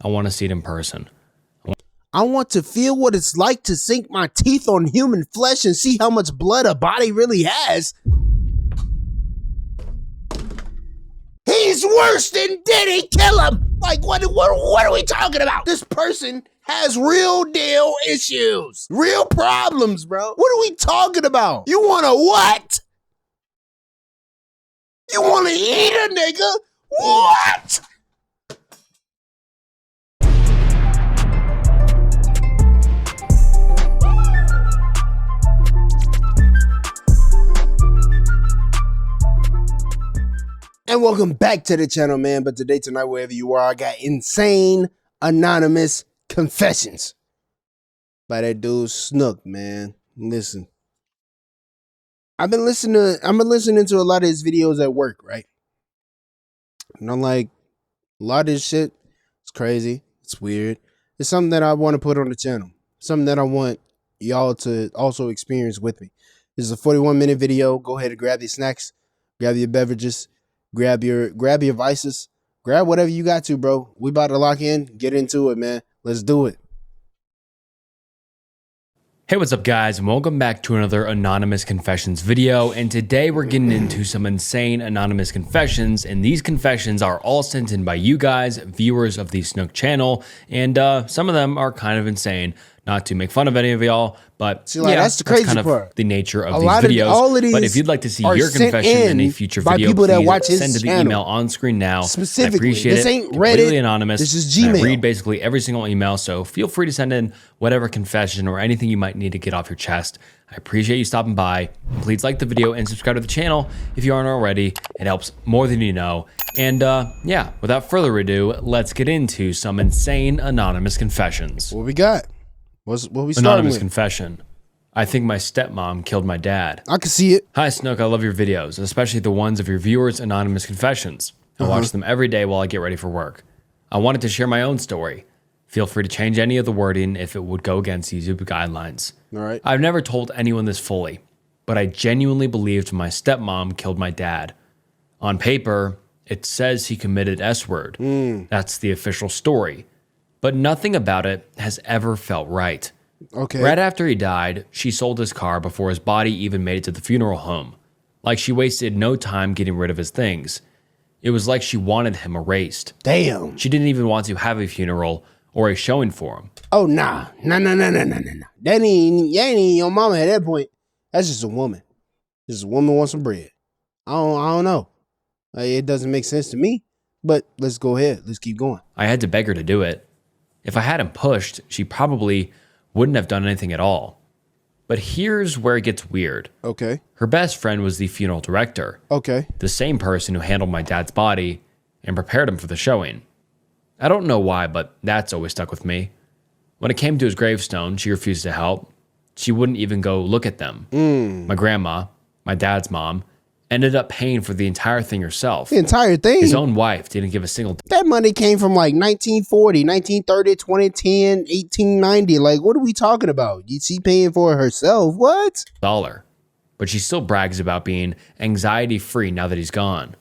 I want to see it in person. I want to feel what it's like to sink my teeth on human flesh and see how much blood a body really has. He's worse than Diddy. Kill him. Like, what are we talking about? This person has real deal issues. Real problems, bro. What are we talking about? You want to what? You want to eat a nigga? What? And welcome back to the channel, man. But today, tonight, wherever you are, I got insane anonymous confessions by that dude Snook, man. Listen, I've been listening to a lot of his videos at work, right? And I'm like, a lot of this shit, it's crazy, it's weird. It's something that I want to put on the channel, something that I want y'all to also experience with me. This is a 41-minute video. Go ahead and grab your snacks, grab your beverages. Grab your vices. Grab whatever you got to, bro. We about to lock in. Get into it, man. Let's do it. Hey, what's up, guys? And welcome back to another Anonymous Confessions video. And today we're getting into some insane anonymous confessions. And these confessions are all sent in by you guys, viewers of the Snook channel. And some of them are kind of insane. Not to make fun of any of y'all, but see, like, that's the crazy kind of part. The nature of these videos. All of these but if you'd like to see your confession in a future video, people that watch his send to the channel. Email on screen now. Specifically, I appreciate this it. ain't Completely Reddit. Anonymous. This is And Gmail. I read basically every single email, so feel free to send in whatever confession or anything you might need to get off your chest. I appreciate you stopping by. Please like the video and subscribe to the channel if you aren't already. It helps more than you know. And yeah, without further ado, let's get into some insane anonymous confessions. What we got? What we starting Anonymous with? confession. I think my stepmom killed my dad. I can see it. Hi, Snook. I love your videos, especially the ones of your viewers' anonymous confessions. I watch them every day while I get ready for work. I wanted to share my own story. Feel free to change any of the wording if it would go against YouTube guidelines. All right. I've never told anyone this fully, but I genuinely believed my stepmom killed my dad. On paper, it says he committed S-word. That's the official story. But nothing about it has ever felt right. Okay. Right after he died, she sold his car before his body even made it to the funeral home. Like she wasted no time getting rid of his things. It was like she wanted him erased. Damn. She didn't even want to have a funeral or a showing for him. Oh, nah. Nah. That ain't your mama at that point. That's just a woman. Just a woman wants some bread. I don't know. It doesn't make sense to me, but let's go ahead. Let's keep going. I had to beg her to do it. If I hadn't pushed, she probably wouldn't have done anything at all. But here's where it gets weird. Okay. Her best friend was the funeral director. Okay. The same person who handled my dad's body and prepared him for the showing. I don't know why, but that's always stuck with me. When it came to his gravestone, she refused to help. She wouldn't even go look at them. My grandma, my dad's mom, ended up paying for the entire thing herself. The entire thing? His own wife didn't give a single That money came from like 1940, 1930, 2010, 1890. Like, what are we talking about? She paying for it herself? What? dollar. But she still brags about being anxiety-free now that he's gone.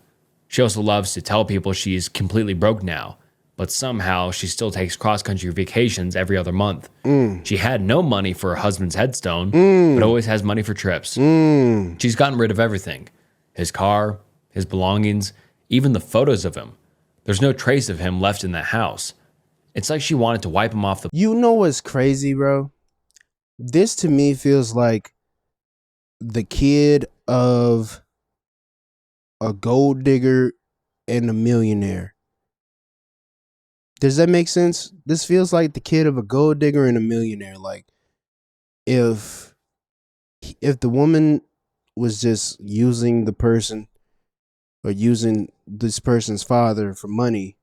She also loves to tell people she's completely broke now, but somehow she still takes cross-country vacations every other month. She had no money for her husband's headstone, but always has money for trips. She's gotten rid of everything. His car, his belongings, even the photos of him. There's no trace of him left in that house. It's like she wanted to wipe him off the... You know what's crazy, bro? This to me feels like the kid of a gold digger and a millionaire. Does that make sense? This feels like the kid of a gold digger and a millionaire. Like, if the woman was just using the person or using this person's father for money,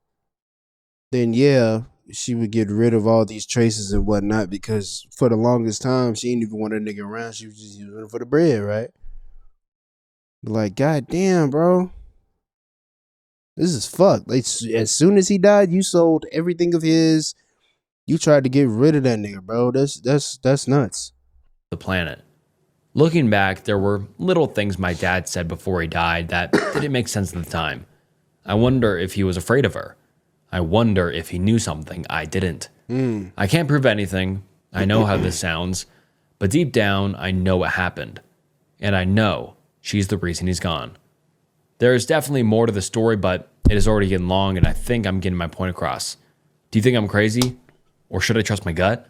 then yeah, she would get rid of all these traces and whatnot, because for the longest time she didn't even want a nigga around. She was just using it for the bread, right? But like, goddamn, bro, this is fucked. Like, as soon as he died, you sold everything of his. You tried to get rid of that nigga, bro. That's nuts. The planet. Looking back, there were little things my dad said before he died that didn't make sense at the time. I wonder if he was afraid of her. I wonder if he knew something I didn't. I can't prove anything. I know how this sounds. But deep down, I know what happened. And I know she's the reason he's gone. There is definitely more to the story, but it is already getting long, and I think I'm getting my point across. Do you think I'm crazy? Or should I trust my gut?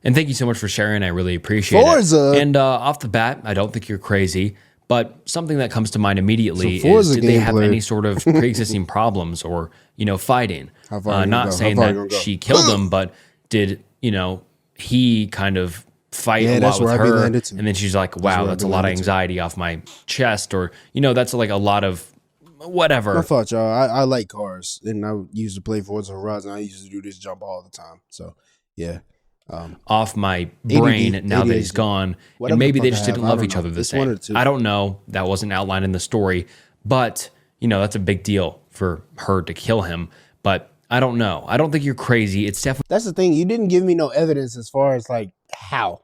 And thank you so much for sharing. I really appreciate Forza. it. And off the bat, I don't think you're crazy. But something that comes to mind immediately So Forza is, did they have gameplay. any sort of pre-existing problems or, fighting? How far you gonna Not go? saying How far you that gonna go? she killed him, but did, he kind of fight a lot that's with where I be her? landed too. And then she's like, wow, where I that's be a lot of landed too. anxiety off my chest. Or, that's like a lot of whatever. My fault, y'all. I like cars, and I used to play Forza Horizon. I used to do this jump all the time. So, yeah. Off my brain now that he's ADHD. gone. Whatever And maybe the they fuck just I have, didn't I love don't each know. other the It's one same. or two. I don't know. That wasn't outlined in the story. But, that's a big deal for her to kill him. But I don't know. I don't think you're crazy. It's definitely That's the thing. You didn't give me no evidence as far as like how.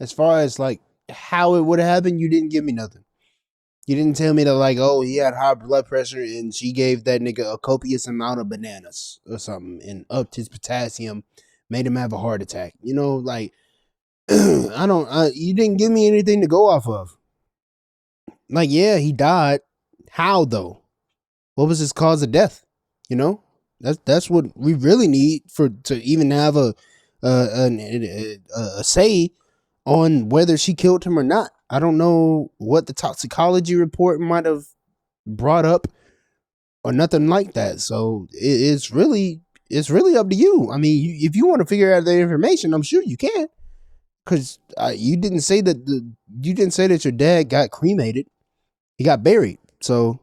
As far as like how it would have happened, you didn't give me nothing. You didn't tell me that like, oh, he had high blood pressure and she gave that nigga a copious amount of bananas or something and upped his potassium, made him have a heart attack. Like you didn't give me anything to go off of. Like, yeah, he died. How though? What was his cause of death? That's what we really need to even have a say on whether she killed him or not. I don't know what the toxicology report might have brought up or nothing like that. So it's really up to you. I mean, if you want to figure out the information, I'm sure you can. Because you didn't say that your dad got cremated. He got buried. So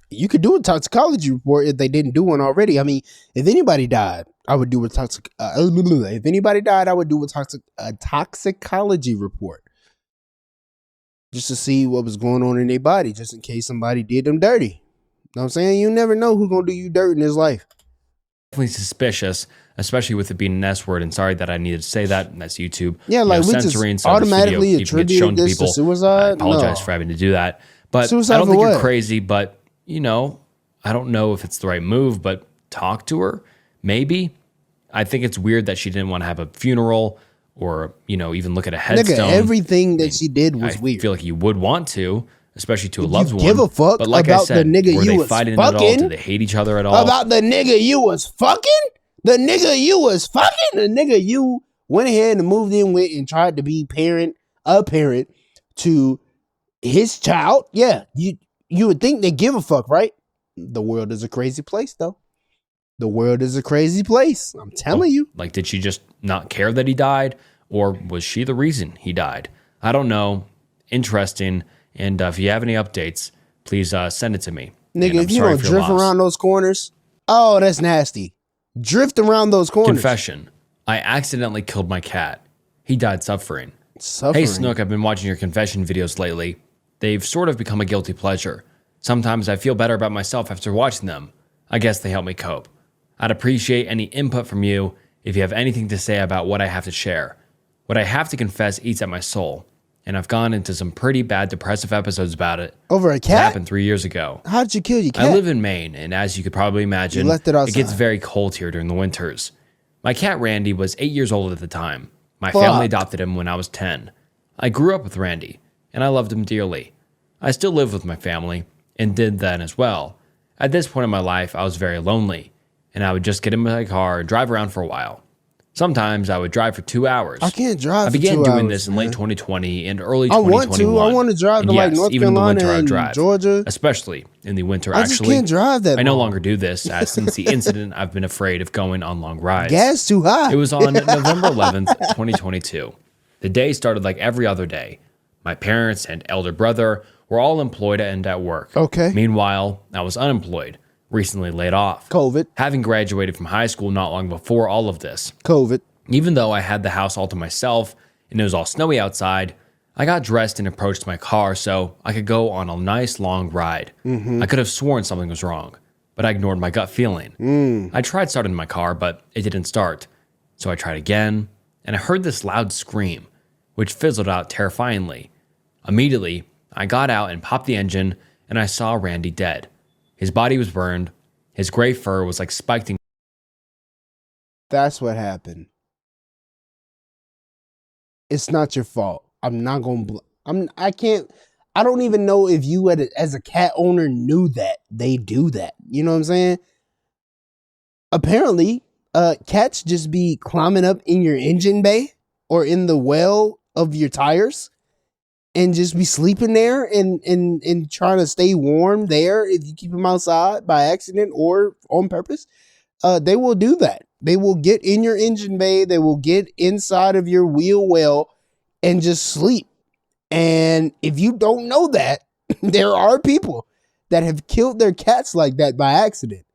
you could do a toxicology report if they didn't do one already. I mean, if anybody died, I would do a if anybody died, I would do a toxicology report just to see what was going on in their body, just in case somebody did them dirty. Know what I'm saying? You never know who's gonna do you dirt in this life. suspicious, especially with it being an S word. And sorry that I needed to say that. And that's YouTube. Yeah, like we censoring. just So this video automatically even gets shown attribute to this people. to suicide. I apologize No. for having to do that. But Suicide I don't for think you're what? crazy. But I don't know if it's the right move. But talk to her, maybe. I think it's weird that she didn't want to have a funeral or even look at a headstone. Nigga, everything that she did was I weird. feel like you would want to, especially to a Did loved you one. give a fuck but like I about said, the nigga were you they was fighting at all? fucking? Did they hate each other at all? About the nigga you was fucking? The nigga you was fucking? The nigga you went ahead and moved in with and tried to be a parent to his child? Yeah, you would think they give a fuck, right? The world is a crazy place, though. The world is a crazy place. I'm telling you. Like, did she just not care that he died? Or was she the reason he died? I don't know. Interesting. And if you have any updates, please send it to me. Nigga, And I'm if you sorry don't for your drift loss. around those corners, oh, that's nasty. Drift around those corners. Confession. I accidentally killed my cat. He died suffering. Suffering. Hey, Snook, I've been watching your confession videos lately. They've sort of become a guilty pleasure. Sometimes I feel better about myself after watching them. I guess they help me cope. I'd appreciate any input from you if you have anything to say about what I have to share. What I have to confess eats at my soul, and I've gone into some pretty bad depressive episodes about it. Over a It cat? happened 3 years ago. How did you kill your cat? I live in Maine, and as you could probably imagine, You left it outside. gets very cold here during the winters. My cat Randy was 8 years old at the time. My Fuck. family adopted him when I was 10. I grew up with Randy, and I loved him dearly. I still live with my family, and did then as well. At this point in my life, I was very lonely, and I would just get in my car and drive around for a while. Sometimes I would drive for 2 hours. I can't drive I for began 2 doing hours, this in man. late 2020 and early I want 2021. to. I want to drive And to like yes, North even in the Carolina winter I and drive, Georgia. especially in the winter. I just Actually, can't drive that I no long. longer do this, as since the incident, I've been afraid of going on long rides. Gas too high. It was on November 11th, 2022. The day started like every other day. My parents and elder brother were all employed and at work. Okay. Meanwhile, I was unemployed, recently laid off. COVID. Having graduated from high school not long before all of this. COVID. Even though I had the house all to myself and it was all snowy outside, I got dressed and approached my car so I could go on a nice long ride. I could have sworn something was wrong, but I ignored my gut feeling. I tried starting my car, but it didn't start. So I tried again, and I heard this loud scream, which fizzled out terrifyingly. Immediately, I got out and popped the engine, and I saw Randy dead. His body was burned. His gray fur was like spiked and That's what happened. It's not your fault. I'm not going to I can't I don't even know if you as a cat owner knew that they do that. You know what I'm saying? Apparently, cats just be climbing up in your engine bay or in the well of your tires and just be sleeping there and trying to stay warm there if you keep them outside by accident or on purpose. They will do that. They will get in your engine bay. They will get inside of your wheel well and just sleep. And if you don't know that, there are people that have killed their cats like that by accident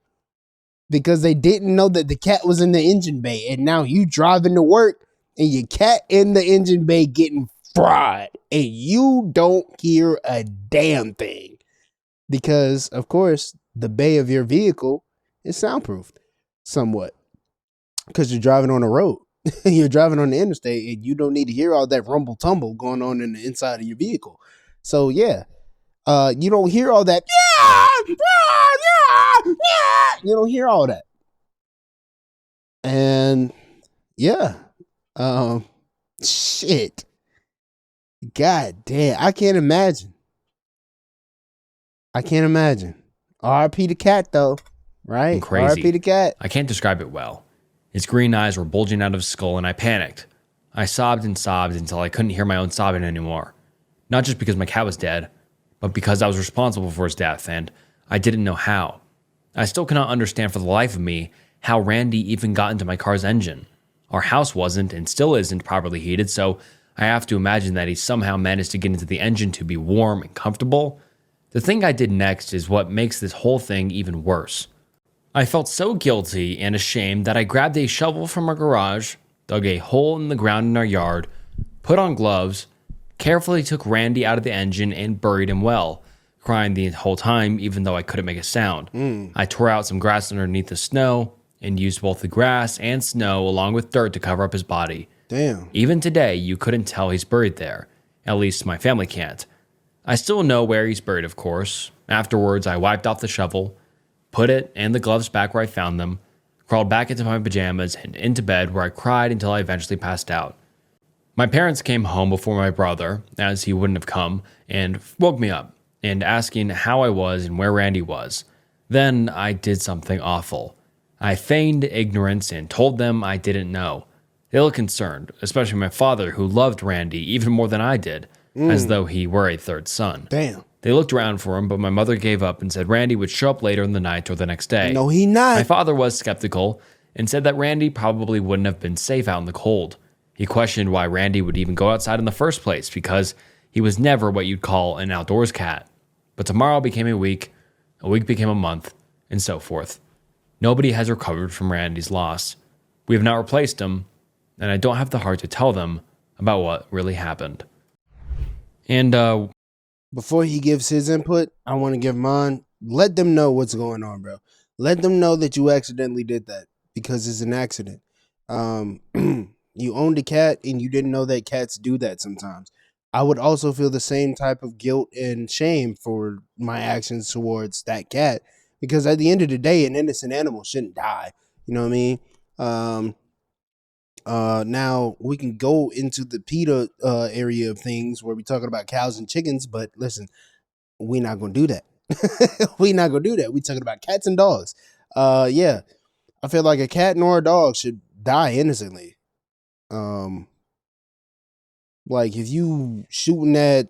because they didn't know that the cat was in the engine bay. And now you driving to work and your cat in the engine bay getting fried and you don't hear a damn thing because, of course, the bay of your vehicle is soundproofed somewhat because you're driving on a road. You're driving on the interstate and you don't need to hear all that rumble tumble going on in the inside of your vehicle. So yeah, you don't hear all that. You don't hear all that. And yeah, shit. God damn, I can't imagine. R.I.P. the cat though, right? crazy. R.I.P. the cat. I can't describe it well. His green eyes were bulging out of his skull, and I panicked. I sobbed and sobbed until I couldn't hear my own sobbing anymore. Not just because my cat was dead, but because I was responsible for his death, and I didn't know how. I still cannot understand for the life of me how Randy even got into my car's engine. Our house wasn't and still isn't properly heated, so I have to imagine that he somehow managed to get into the engine to be warm and comfortable. The thing I did next is what makes this whole thing even worse. I felt so guilty and ashamed that I grabbed a shovel from our garage, dug a hole in the ground in our yard, put on gloves, carefully took Randy out of the engine and buried him well, crying the whole time even though I couldn't make a sound. I tore out some grass underneath the snow and used both the grass and snow along with dirt to cover up his body. Damn. Even today, you couldn't tell he's buried there. At least my family can't. I still know where he's buried, of course. Afterwards, I wiped off the shovel, put it and the gloves back where I found them, crawled back into my pajamas and into bed where I cried until I eventually passed out. My parents came home before my brother, as he wouldn't have come, and woke me up and asking how I was and where Randy was. Then I did something awful. I feigned ignorance and told them I didn't know. They looked concerned, especially my father, who loved Randy even more than I did, as though he were a third son. Damn. They looked around for him, but my mother gave up and said Randy would show up later in the night or the next day. No, he not. My father was skeptical and said that Randy probably wouldn't have been safe out in the cold. He questioned why Randy would even go outside in the first place because he was never what you'd call an outdoors cat. But tomorrow became a week became a month, and so forth. Nobody has recovered from Randy's loss. We have not replaced him, and I don't have the heart to tell them about what really happened. And Before he gives his input, I want to give mine. Let them know what's going on, bro. Let them know that you accidentally did that because it's an accident. You owned a cat and you didn't know that cats do that sometimes. I would also feel the same type of guilt and shame for my actions towards that cat because at the end of the day, an innocent animal shouldn't die. You know what I mean? Now we can go into the PETA area of things where we're talking about cows and chickens, but listen, we're not gonna do that. We're not gonna do that. We're talking about cats and dogs. Yeah, I feel like a cat nor a dog should die innocently. Like if you shooting at,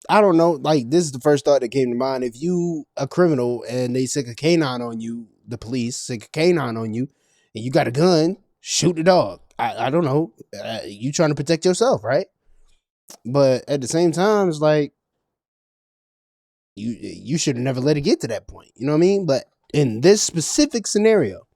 I don't know, like this is the first thought that came to mind. If you a criminal and they sick a canine on you, the police sick a canine on you, and you got a gun, shoot the dog. I don't know. You trying to protect yourself, right? But at the same time, it's like you should have never let it get to that point. You know what I mean? But in this specific scenario,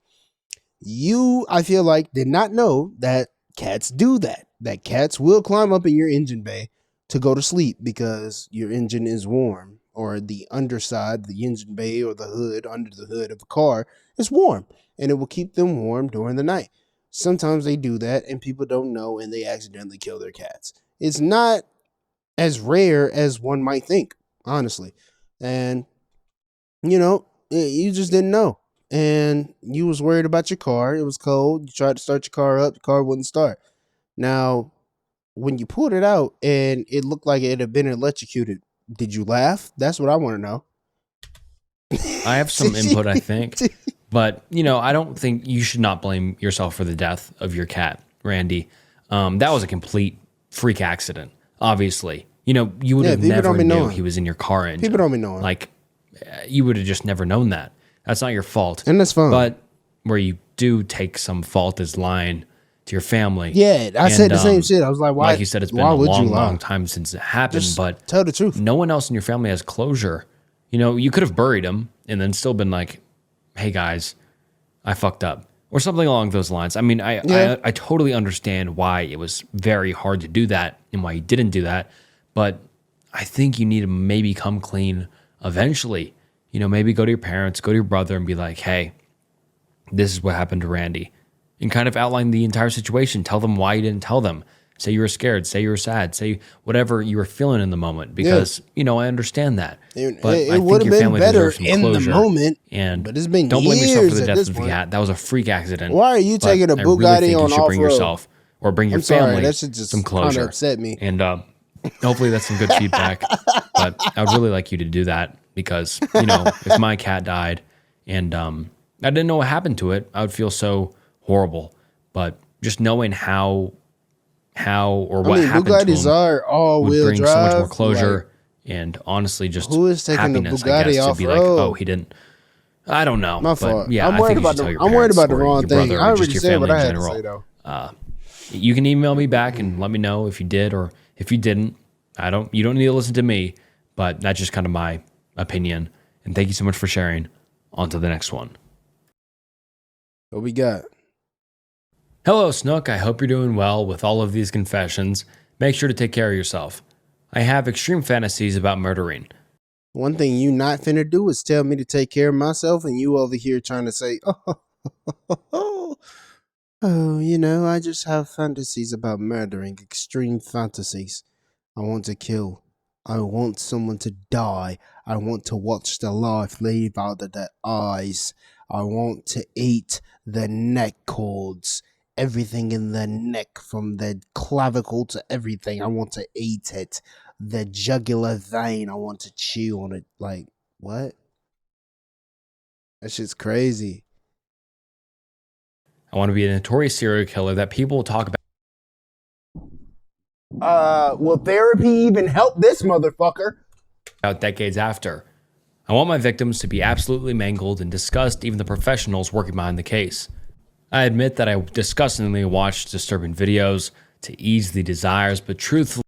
I feel like, did not know that cats do that. That cats will climb up in your engine bay to go to sleep because your engine is warm, or the underside, the engine bay or the hood, under the hood of a car is warm, and it will keep them warm during the night. Sometimes they do that and people don't know and they accidentally kill their cats. It's not as rare as one might think, honestly. And You just didn't know. And you was worried about your car. It was cold. You tried to start your car up. The car wouldn't start. Now, when you pulled it out and it looked like it had been electrocuted, did you laugh? That's what I want to know. I have some input, I think. But, I don't think you should not blame yourself for the death of your cat, Randy. That was a complete freak accident, obviously. You would have never knew he was in your car engine. People don't be knowing. Like, you would have just never known that. That's not your fault. And that's fine. But where you do take some fault is lying to your family. Yeah, I said the same shit. I was like, why? Like you said, it's been a long time since it happened. Just but tell the truth. No one else in your family has closure. You could have buried him and then still been like, hey, guys, I fucked up. Or something along those lines. I mean, I totally understand why it was very hard to do that and why you didn't do that. But I think you need to maybe come clean eventually. Maybe go to your parents, go to your brother and be like, hey, this is what happened to Randy. And kind of outline the entire situation. Tell them why you didn't tell them. Say you were scared. Say you were sad. Say whatever you were feeling in the moment. Because, I understand that. But it would have been better in the moment. But it's been don't blame yourself for the death of the point. cat. That was a freak accident. Why are you taking a Bugatti I really think on you should bring off-road? yourself or bring your family that should just some closure. upset me. And hopefully that's some good feedback. But I would really like you to do that because, if my cat died and I didn't know what happened to it, I would feel so horrible. But just knowing how or what happened Bugattis to him are all-wheel would bring drive. so much more closure and honestly just who is taking happiness, the Bugatti I guess, to be like, off-road? oh, he didn't. I don't know. My but fault. yeah, I'm worried about the wrong thing. I already said what I had to say though. You can email me back and let me know if you did or if you didn't. You don't need to listen to me, but that's just kind of my opinion. And thank you so much for sharing. On to the next one. What we got? Hello, Snook. I hope you're doing well with all of these confessions. Make sure to take care of yourself. I have extreme fantasies about murdering. One thing you not finna do is tell me to take care of myself, and you over here trying to say, I just have fantasies about murdering, extreme fantasies. I want to kill. I want someone to die. I want to watch the life leave out of their eyes. I want to eat the neck cords. Everything in the neck, from the clavicle to everything. I want to eat it. The jugular vein, I want to chew on it. Like, what? That shit's crazy. I want to be a notorious serial killer that people will talk about. Will therapy even help this motherfucker? About decades after. I want my victims to be absolutely mangled and discussed, even the professionals working behind the case. I admit that I disgustingly watch disturbing videos to ease the desires, but truthfully,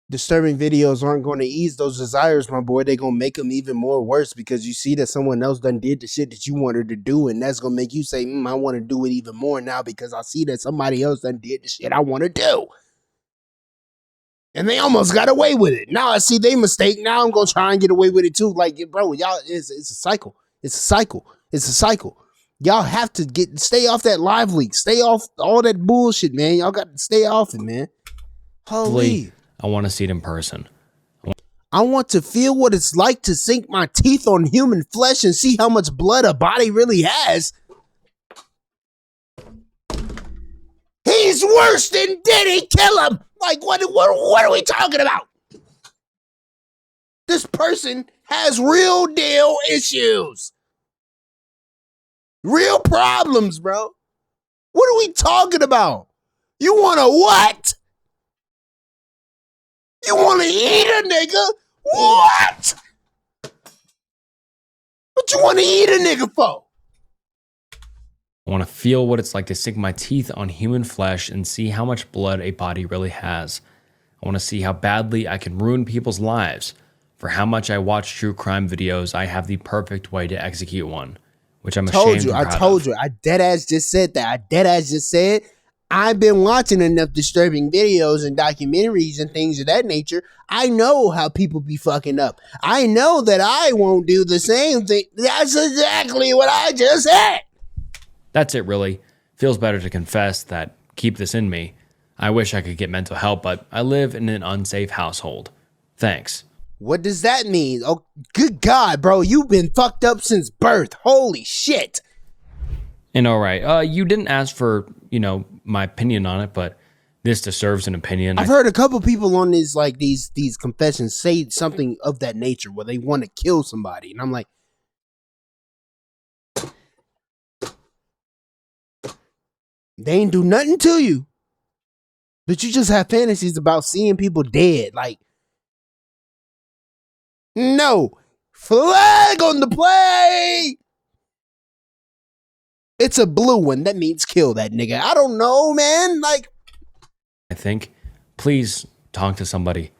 disturbing videos aren't going to ease those desires, my boy. They're going to make them even more worse because you see that someone else done did the shit that you wanted to do, and that's going to make you say, I want to do it even more now because I see that somebody else done did the shit I want to do. And they almost got away with it. Now I see they mistake. Now I'm going to try and get away with it too. Like, bro, y'all, it's a cycle. It's a cycle. It's a cycle. Y'all have to stay off that live leak. Stay off all that bullshit, man. Y'all got to stay off it, man. Holy. I want to see it in person. I want to feel what it's like to sink my teeth on human flesh and see how much blood a body really has. He's worse than did he kill him? Like, what are we talking about? This person has real deal issues. Real problems, bro. What are we talking about? You want to what? You want to eat a nigga? What? What you want to eat a nigga for? I want to feel what it's like to sink my teeth on human flesh and see how much blood a body really has. I want to see how badly I can ruin people's lives. For how much I watch true crime videos, I have the perfect way to execute one, which I'm ashamed and proud of. I told you. I deadass just said that. I deadass just said, I've been watching enough disturbing videos and documentaries and things of that nature. I know how people be fucking up. I know that I won't do the same thing. That's exactly what I just said. That's it, really. Feels better to confess that keep this in me. I wish I could get mental help, but I live in an unsafe household. Thanks. What does that mean? Oh, good God, bro. You've been fucked up since birth. Holy shit. And all right, you didn't ask for, my opinion on it, but this deserves an opinion. I've heard a couple people on these confessions say something of that nature where they want to kill somebody. And I'm like, they ain't do nothing to you. But you just have fantasies about seeing people dead. Like, no. Flag on the play. It's a blue one. That means kill that nigga. I don't know, man. Like, I think, please talk to somebody,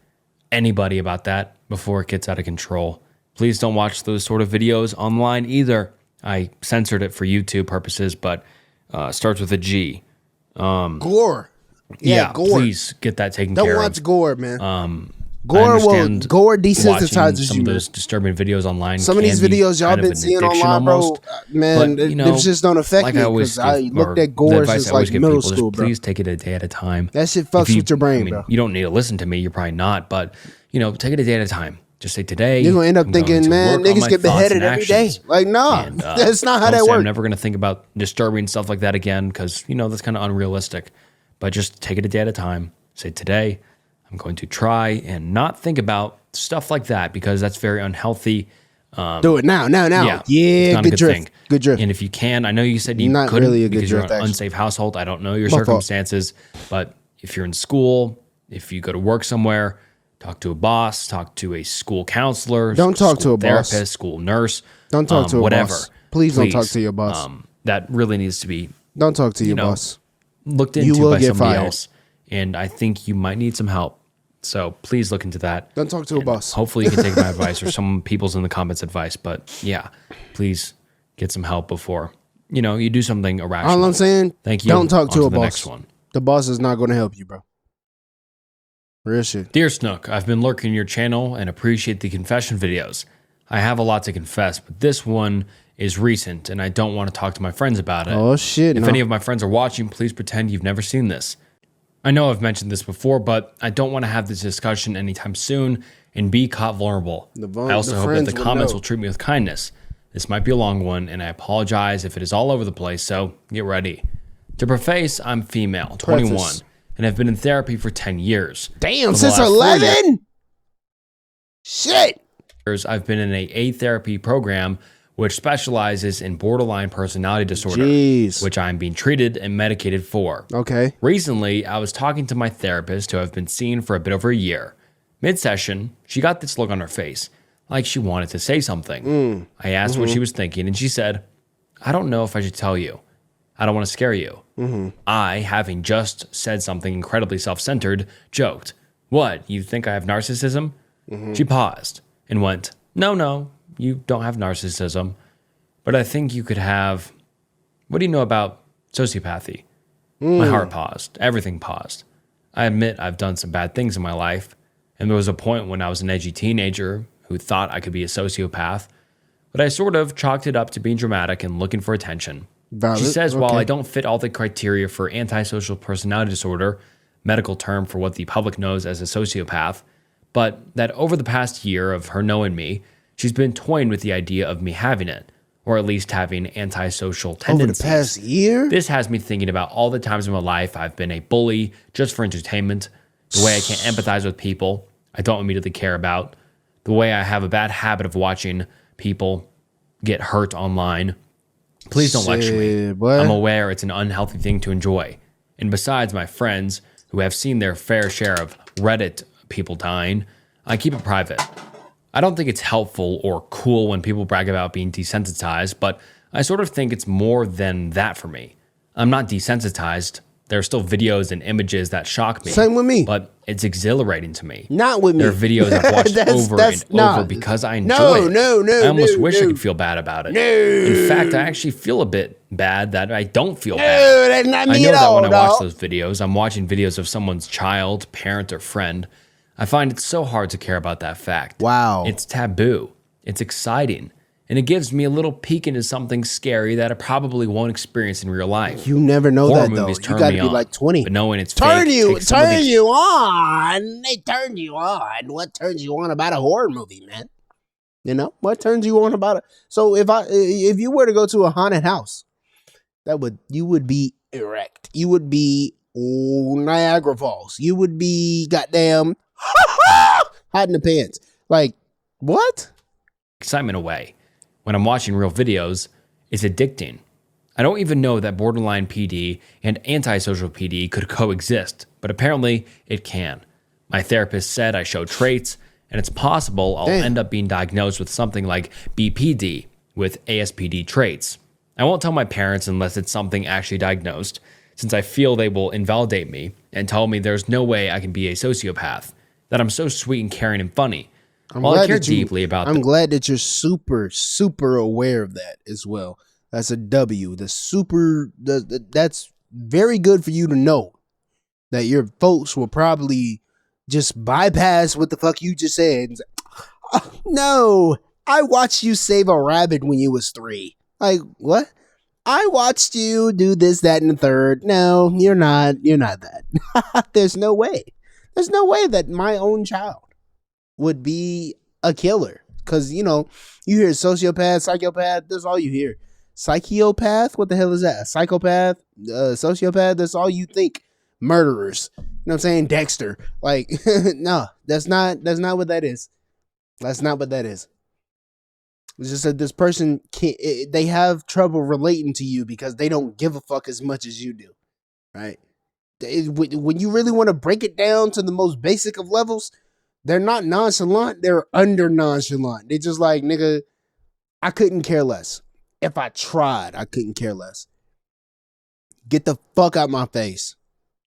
anybody about that before it gets out of control. Please don't watch those sort of videos online either. I censored it for YouTube purposes, but starts with a G. Gore. Yeah, gore. Please get that taken care of. Don't watch gore, man. Gore desensitizes some you, of those disturbing videos online. Some of these videos y'all been seeing online, bro, man, it just don't affect me because I looked at gore since like middle school, bro. Please take it a day at a time. That shit fucks with your brain, bro. You don't need to listen to me. You're probably not, but take it a day at a time. Just say today. You're gonna end up thinking, man, niggas get beheaded every day. Like, nah, that's not how that works. I'm never gonna think about disturbing stuff like that again because that's kind of unrealistic. But just take it a day at a time. Say today, I'm going to try and not think about stuff like that because that's very unhealthy. Do it now. Yeah, good drift. Good drift. And if you can, I know you said you not couldn't really because you're in an unsafe household. I don't know your circumstances, but if you're in school, if you go to work somewhere, talk to a boss, talk to a school counselor. Don't talk to a therapist, boss. school nurse. Don't talk to a whatever. boss. Please don't talk to your boss. That really needs to be. Don't talk to your boss. Looked into by somebody else, and I think you might need some help. So please look into that. Don't talk to a boss. Hopefully you can take my advice or some people's in the comments advice. But yeah, please get some help before you do something irrational. All I'm saying, thank you. Don't talk to a the boss. Next one. The boss is not going to help you, bro. Real shit. Dear Snook, I've been lurking your channel and appreciate the confession videos. I have a lot to confess, but this one is recent and I don't want to talk to my friends about it. Oh shit. If any of my friends are watching, please pretend you've never seen this. I know I've mentioned this before, but I don't want to have this discussion anytime soon and be caught vulnerable. I also hope that the comments will treat me with kindness. This might be a long one, and I apologize if it is all over the place, so get ready. To preface, I'm female, 21, and have been in therapy for 10 years. Damn, since 11? Shit. I've been in a therapy program which specializes in borderline personality disorder, which I'm being treated and medicated for. Okay. Recently, I was talking to my therapist, who I've been seeing for a bit over a year. Mid-session, she got this look on her face, like she wanted to say something. I asked what she was thinking, and she said, I don't know if I should tell you. I don't want to scare you. I, having just said something incredibly self-centered, joked, what, you think I have narcissism? She paused and went, no, you don't have narcissism, but I think you could have, what do you know about sociopathy? My heart paused. Everything paused. I admit I've done some bad things in my life, and there was a point when I was an edgy teenager who thought I could be a sociopath, but I sort of chalked it up to being dramatic and looking for attention. Valid. She says, while I don't fit all the criteria for antisocial personality disorder, medical term for what the public knows as a sociopath, but that over the past year of her knowing me, she's been toying with the idea of me having it, or at least having antisocial tendencies. Over the past year? This has me thinking about all the times in my life I've been a bully just for entertainment, the way I can't empathize with people I don't immediately care about, the way I have a bad habit of watching people get hurt online. Please don't lecture me. What? I'm aware it's an unhealthy thing to enjoy. And besides my friends who have seen their fair share of Reddit people dying, I keep it private. I don't think it's helpful or cool when people brag about being desensitized, but I sort of think it's more than that for me. I'm not desensitized. There are still videos and images that shock me. Same with me. But it's exhilarating to me. Not with me. There are videos I've watched over because I enjoy it. No. I almost wish I could feel bad about it. In fact, I actually feel a bit bad that I don't feel bad. No, that's not me at all, I know that when I watch those videos, I'm watching videos of someone's child, parent, or friend. I find it so hard to care about that fact. Wow. It's taboo. It's exciting. and it gives me a little peek into something scary that I probably won't experience in real life. You never know Horror that, though. movies You turn got to me be on, like 20. but knowing it's Turn fake you takes some of the on. They turn you on. What turns you on about a horror movie, man? You know, what turns you on about it? So if you were to go to a haunted house, you would be erect. You would be Niagara Falls. You would be goddamn hot in the pants. Like, what? excitement away. When I'm watching real videos, it's addicting. I don't even know that borderline PD and antisocial PD could coexist, but apparently it can. My therapist said I show traits, and it's possible I'll end up being diagnosed with something like BPD with ASPD traits. I won't tell my parents unless it's something actually diagnosed, since I feel they will invalidate me and tell me there's no way I can be a sociopath, that I'm so sweet and caring and funny. While I care deeply about I'm glad that you're super, super aware of that as well. That's a W. That's very good for you to know that your folks will probably just bypass what the fuck you just said and say, oh, no, I watched you save a rabbit when you was 3. Like, what? I watched you do this, that, and the third. No, you're not that. There's no way. There's no way that my own child would be a killer. Because, you know, you hear sociopath, psychopath, that's all you hear. Psychopath? What the hell is that? A psychopath? Sociopath? That's all you think. Murderers. You know what I'm saying? Dexter. Like, no, that's not what that is. That's not what that is. It's just that this person they have trouble relating to you because they don't give a fuck as much as you do. Right? When you really want to break it down to the most basic of levels, they're not nonchalant, they're under nonchalant. They just like, nigga, I couldn't care less. If I tried, I couldn't care less. Get the fuck out my face.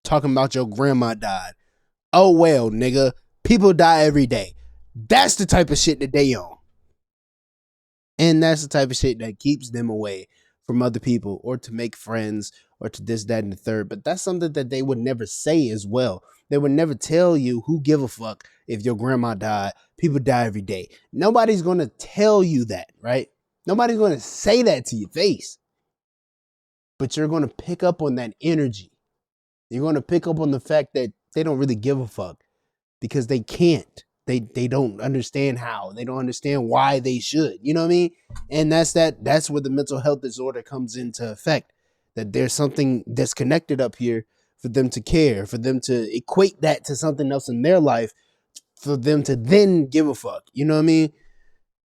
Talking about your grandma died. Oh well, nigga. People die every day. That's the type of shit that they on. And that's the type of shit that keeps them away from other people or to make friends or to this, that, and the third. But that's something that they would never say as well. They would never tell you who give a fuck if your grandma died. People die every day. Nobody's going to tell you that, right? Nobody's going to say that to your face. But you're going to pick up on that energy. You're going to pick up on the fact that they don't really give a fuck because they can't. They don't understand how. They don't understand why they should. You know what I mean? And that's where the mental health disorder comes into effect. That there's something that's connected up here for them to care, for them to equate that to something else in their life, for them to then give a fuck. You know what I mean?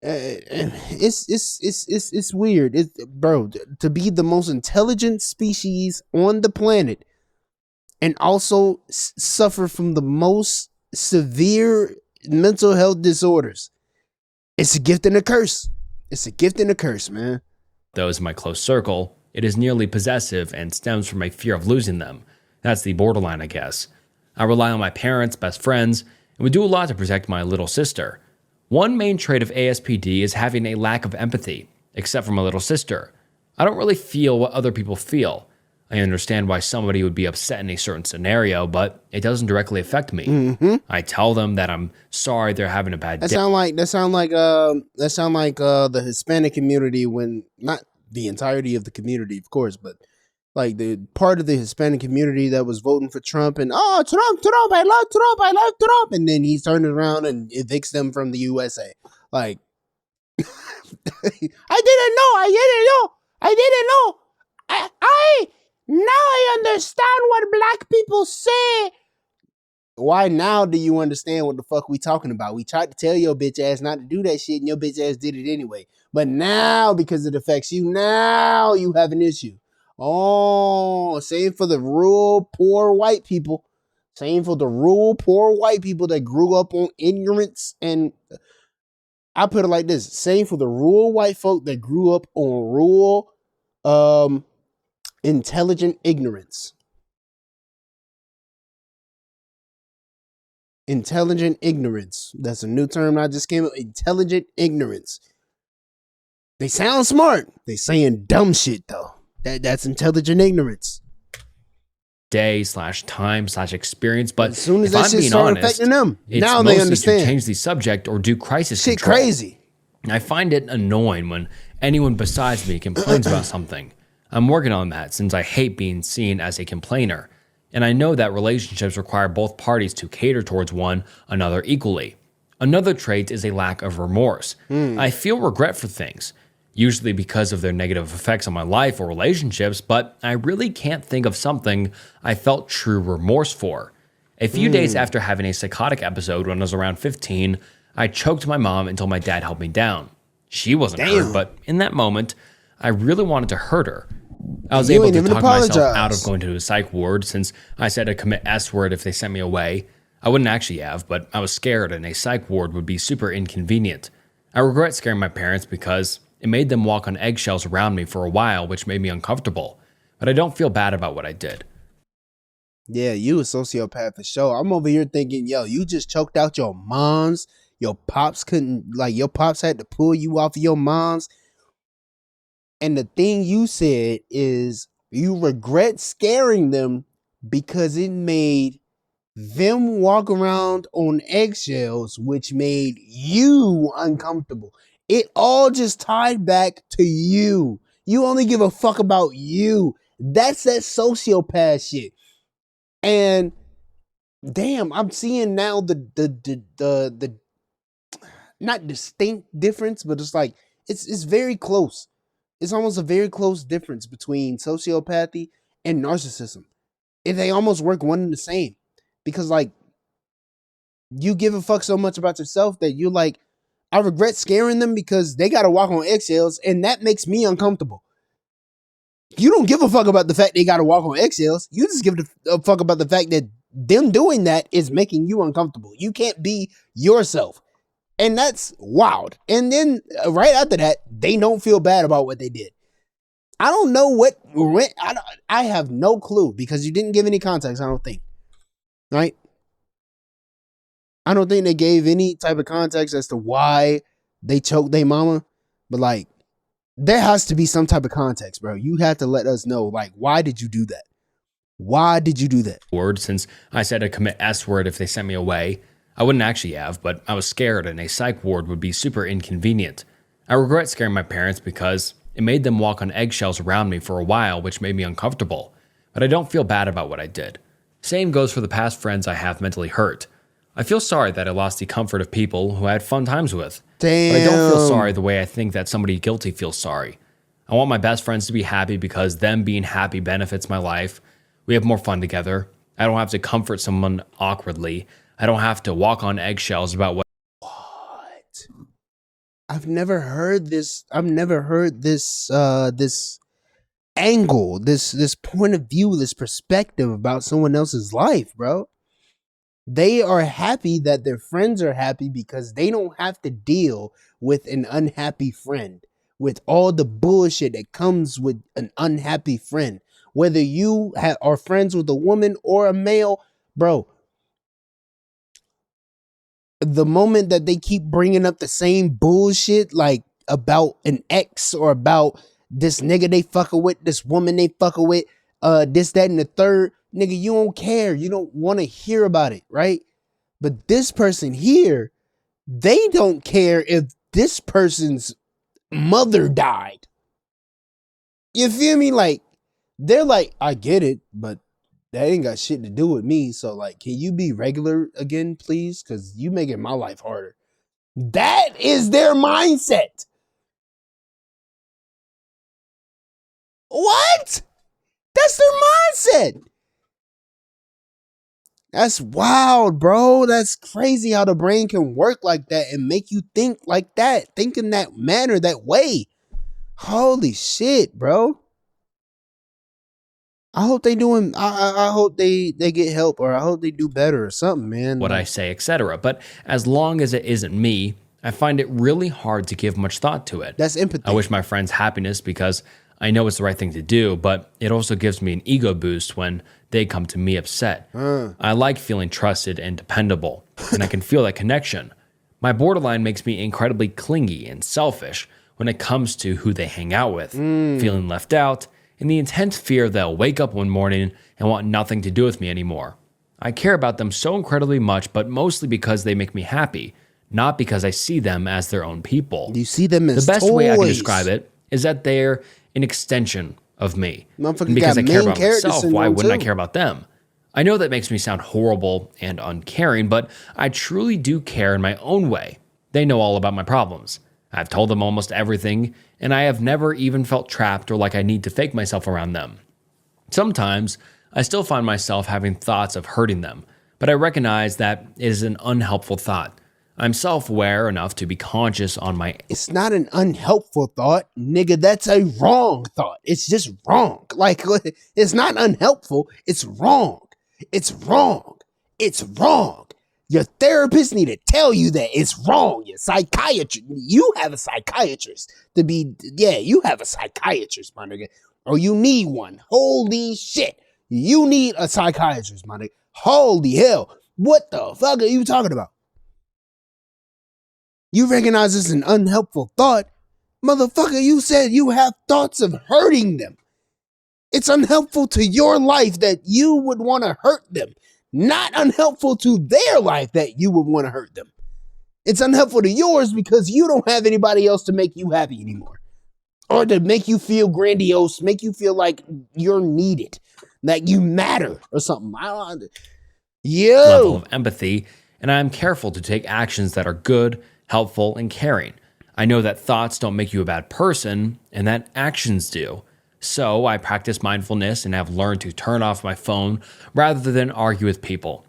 It's weird. Bro, to be the most intelligent species on the planet and also suffer from the most severe mental health disorders. It's a gift and a curse. It's a gift and a curse, man. those in my close circle, it is nearly possessive and stems from a fear of losing them. That's the borderline, I guess. I rely on my parents, best friends, and would do a lot to protect my little sister. One main trait of ASPD is having a lack of empathy, except for my little sister. I don't really feel what other people feel. I understand why somebody would be upset in a certain scenario, but it doesn't directly affect me. Mm-hmm. I tell them that I'm sorry they're having a bad day. That sound like the Hispanic community, when not the entirety of the community, of course, but like the part of the Hispanic community that was voting for Trump and Trump, I love Trump, and then he turns around and evicts them from the USA. Like, I didn't know. I now I understand what black people say. Why now do you understand what the fuck we talking about? We tried to tell your bitch ass not to do that shit and your bitch ass did it anyway. But now, because it affects you, now you have an issue. Oh, same for the rural poor white people. Same for the rural poor white people that grew up on ignorance. And I put it like this. Same for the rural white folk that grew up on rural intelligent ignorance. Intelligent ignorance. That's a new term I just came up. Intelligent ignorance. They sound smart. They saying dumb shit though. That's intelligent ignorance. Day/time/experience, but as soon as if that I'm shit being start honest, affecting them, it's now mostly they understand. to change the subject or do crisis Shit control. crazy. I find it annoying when anyone besides me complains about something. I'm working on that since I hate being seen as a complainer, and I know that relationships require both parties to cater towards one another equally. Another trait is a lack of remorse. I feel regret for things, usually because of their negative effects on my life or relationships, but I really can't think of something I felt true remorse for. A few days after having a psychotic episode when I was around 15, I choked my mom until my dad helped me down. She wasn't hurt, but in that moment, I really wanted to hurt her. I was able to talk myself out of going to a psych ward since I said I'd commit S word if they sent me away. I wouldn't actually have, but I was scared and a psych ward would be super inconvenient. I regret scaring my parents because it made them walk on eggshells around me for a while, which made me uncomfortable. But I don't feel bad about what I did. Yeah, you a sociopath for sure. I'm over here thinking, yo, you just choked out your moms. Your pops couldn't, like, your pops had to pull you off of your moms. And the thing you said is you regret scaring them because it made them walk around on eggshells, which made you uncomfortable. It all just tied back to you. You only give a fuck about you. That's that sociopath shit. And damn, I'm seeing now the not distinct difference, but it's like it's very close. It's almost a very close difference between sociopathy and narcissism. And they almost work one and the same. Because like you give a fuck so much about yourself that you're like, I regret scaring them because they gotta walk on eggshells, and that makes me uncomfortable. You don't give a fuck about the fact they gotta walk on eggshells. You just give a fuck about the fact that them doing that is making you uncomfortable. You can't be yourself. And that's wild. And then right after that, they don't feel bad about what they did. I don't know what went. I have no clue because you didn't give any context, I don't think. Right? I don't think they gave any type of context as to why they choked their mama. But like, there has to be some type of context, bro. You have to let us know, like, why did you do that? Why did you do that? Word, since I said I'd commit S word if they sent me away. I wouldn't actually have, but I was scared and a psych ward would be super inconvenient. I regret scaring my parents because it made them walk on eggshells around me for a while, which made me uncomfortable. But I don't feel bad about what I did. Same goes for the past friends I have mentally hurt. I feel sorry that I lost the comfort of people who I had fun times with. Damn. But I don't feel sorry the way I think that somebody guilty feels sorry. I want my best friends to be happy because them being happy benefits my life. We have more fun together. I don't have to comfort someone awkwardly. I don't have to walk on eggshells about what. I've never heard this. I've never heard this this angle, this point of view, this perspective about someone else's life, bro. They are happy that their friends are happy because they don't have to deal with an unhappy friend, with all the bullshit that comes with an unhappy friend. Whether you are friends with a woman or a male, bro, the moment that they keep bringing up the same bullshit, like about an ex or about this nigga they fucking with, this woman they fucking with, this, that, and the third, nigga, you don't care. You don't want to hear about it, right? But this person here, they don't care if this person's mother died. You feel me? Like, they're like, I get it, but that ain't got shit to do with me. So, like, can you be regular again, please? Because you making my life harder. That is their mindset. What? That's their mindset. That's wild, bro. That's crazy how the brain can work like that and make you think like that, think in that manner, that way. Holy shit, bro. I hope they doing. I hope they get help, or I hope they do better or something, man. What I say, etc. But as long as it isn't me, I find it really hard to give much thought to it. That's empathy. I wish my friends happiness because I know it's the right thing to do, but it also gives me an ego boost when they come to me upset. I like feeling trusted and dependable, and I can feel that connection. My borderline makes me incredibly clingy and selfish when it comes to who they hang out with, feeling left out, and the intense fear they'll wake up one morning and want nothing to do with me anymore. I care about them so incredibly much, but mostly because they make me happy, not because I see them as their own people. You see them as the best toys. way I can describe it is that they're an extension of me. Motherfucker And because got I care main about character myself, why syndrome, wouldn't I too. care about them? I know that makes me sound horrible and uncaring, but I truly do care in my own way. They know all about my problems. I've told them almost everything, and I have never even felt trapped or like I need to fake myself around them. Sometimes, I still find myself having thoughts of hurting them, but I recognize that it is an unhelpful thought. I'm self-aware enough to be conscious on my... It's not an unhelpful thought, nigga. That's a wrong thought. It's just wrong. Like, it's not unhelpful. It's wrong. It's wrong. It's wrong. Your therapist need to tell you that it's wrong. Your psychiatrist, you have a psychiatrist to be, you have a psychiatrist, my nigga. Or you need one. Holy shit. You need a psychiatrist, my nigga. Holy hell. What the fuck are you talking about? You recognize it's an unhelpful thought. Motherfucker, you said you have thoughts of hurting them. It's unhelpful to your life that you would want to hurt them. Not unhelpful to their life that you would want to hurt them. It's unhelpful to yours because you don't have anybody else to make you happy anymore. Or to make you feel grandiose, make you feel like you're needed. Like you matter or something. level of empathy, and I am careful to take actions that are good, helpful, and caring. I know that thoughts don't make you a bad person, and that actions do. So I practice mindfulness and have learned to turn off my phone rather than argue with people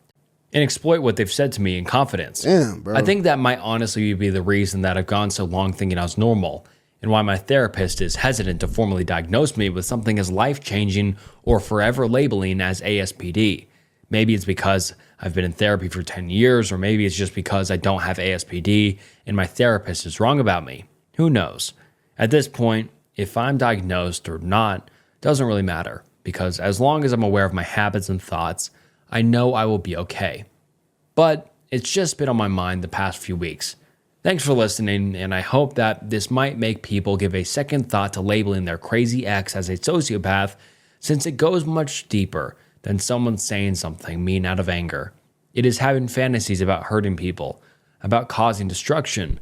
and exploit what they've said to me in confidence. Damn, bro. I think that might honestly be the reason that I've gone so long thinking I was normal, and why my therapist is hesitant to formally diagnose me with something as life-changing or forever labeling as ASPD. Maybe it's because I've been in therapy for 10 years, or maybe it's just because I don't have ASPD and my therapist is wrong about me. Who knows? At this point, if I'm diagnosed or not, doesn't really matter, because as long as I'm aware of my habits and thoughts, I know I will be okay. But it's just been on my mind the past few weeks. Thanks for listening, and I hope that this might make people give a second thought to labeling their crazy ex as a sociopath, since it goes much deeper than someone saying something mean out of anger. It is having fantasies about hurting people, about causing destruction,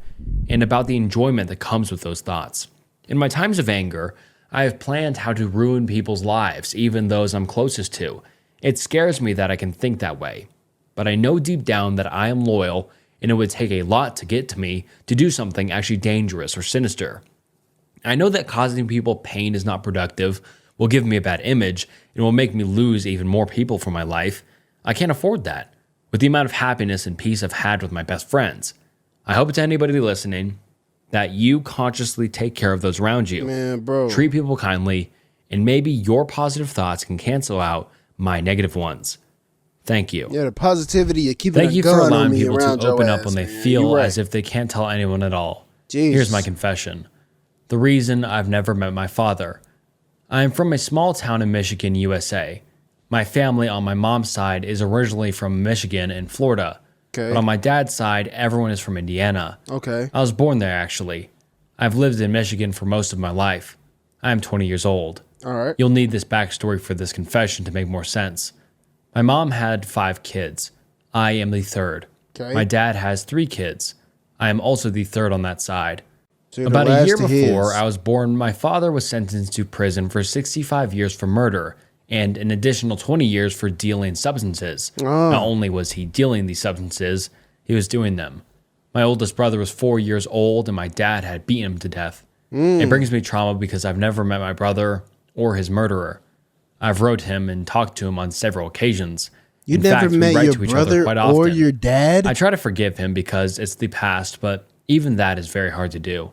and about the enjoyment that comes with those thoughts. In my times of anger, I have planned how to ruin people's lives, even those I'm closest to. It scares me that I can think that way, but I know deep down that I am loyal, and it would take a lot to get to me to do something actually dangerous or sinister. I know that causing people pain is not productive, will give me a bad image, and will make me lose even more people from my life. I can't afford that, with the amount of happiness and peace I've had with my best friends. I hope to anybody listening that you consciously take care of those around you. Man, bro. Treat people kindly, and maybe your positive thoughts can cancel out my negative ones. Thank you. Yeah, the positivity of keeping Thank a you gun for on allowing me people to around your open up ass, when they man. feel You right. as if they can't tell anyone at all. Jesus. Here's my confession. The reason I've never met my father. I am from a small town in Michigan, USA. My family on my mom's side is originally from Michigan and Florida. Okay. But on my dad's side, everyone is from Indiana. Okay. I was born there, actually. I've lived in Michigan for most of my life. I am 20 years old. All right. You'll need this backstory for this confession to make more sense. My mom had 5 kids. I am the third. Okay. My dad has 3 kids. I am also the third on that side. So you're the About a last year of before his. I was born, my father was sentenced to prison for 65 years for murder and an additional 20 years for dealing substances. Oh. Not only was he dealing these substances, he was doing them. My oldest brother was 4 years old and my dad had beaten him to death. It brings me trauma because I've never met my brother or his murderer. I've wrote him and talked to him on several occasions. You In never fact, we met write your to each other brother quite or often. your dad? I try to forgive him because it's the past, but even that is very hard to do.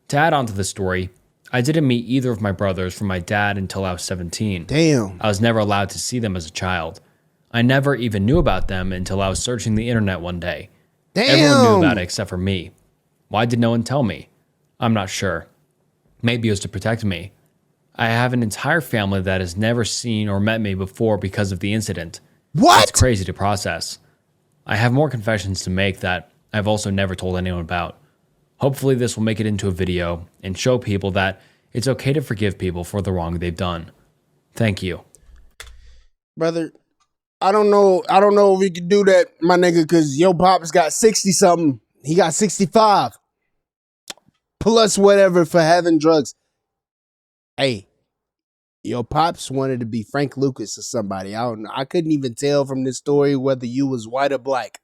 To add on to the story, I didn't meet either of my brothers from my dad until I was 17. Damn. I was never allowed to see them as a child. I never even knew about them until I was searching the internet one day. Damn. Everyone knew about it except for me. Why did no one tell me? I'm not sure. Maybe it was to protect me. I have an entire family that has never seen or met me before because of the incident. What? It's crazy to process. I have more confessions to make that I've also never told anyone about. Hopefully this will make it into a video and show people that it's okay to forgive people for the wrong they've done. Thank you. Brother, I don't know if we can do that, my nigga, because your pops got 60 something He got 65 plus whatever for having drugs. Hey, your pops wanted to be Frank Lucas or somebody. I don't know. I couldn't even tell from this story whether you was white or black.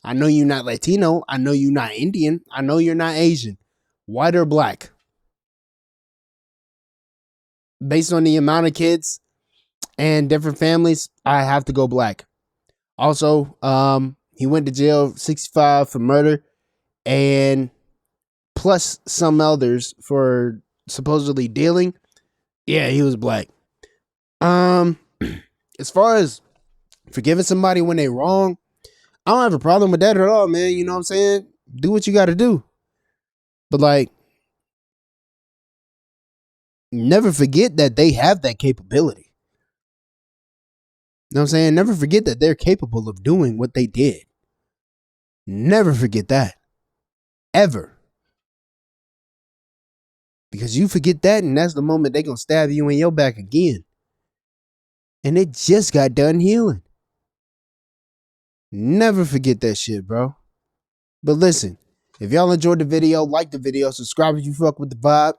I know you're not Latino. I know you're not Indian. I know you're not Asian. White or black. Based on the amount of kids and different families, I have to go black. Also, he went to jail 65 for murder and plus some others for supposedly dealing. Yeah, he was black. As far as forgiving somebody when they wrong, I don't have a problem with that at all, man. You know what I'm saying? Do what you got to do. But like, never forget that they have that capability. You know what I'm saying? Never forget that they're capable of doing what they did. Never forget that. Ever. Because you forget that, and that's the moment they're going to stab you in your back again. And it just got done healing. Never forget that shit, bro. But listen, if y'all enjoyed the video, like the video, subscribe if you fuck with the vibe.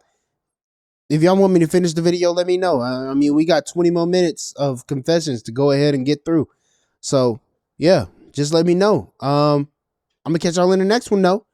If y'all want me to finish the video, let me know. I mean, we got 20 more minutes of confessions to go ahead and get through. So, yeah, just let me know. I'm going to catch y'all in the next one, though.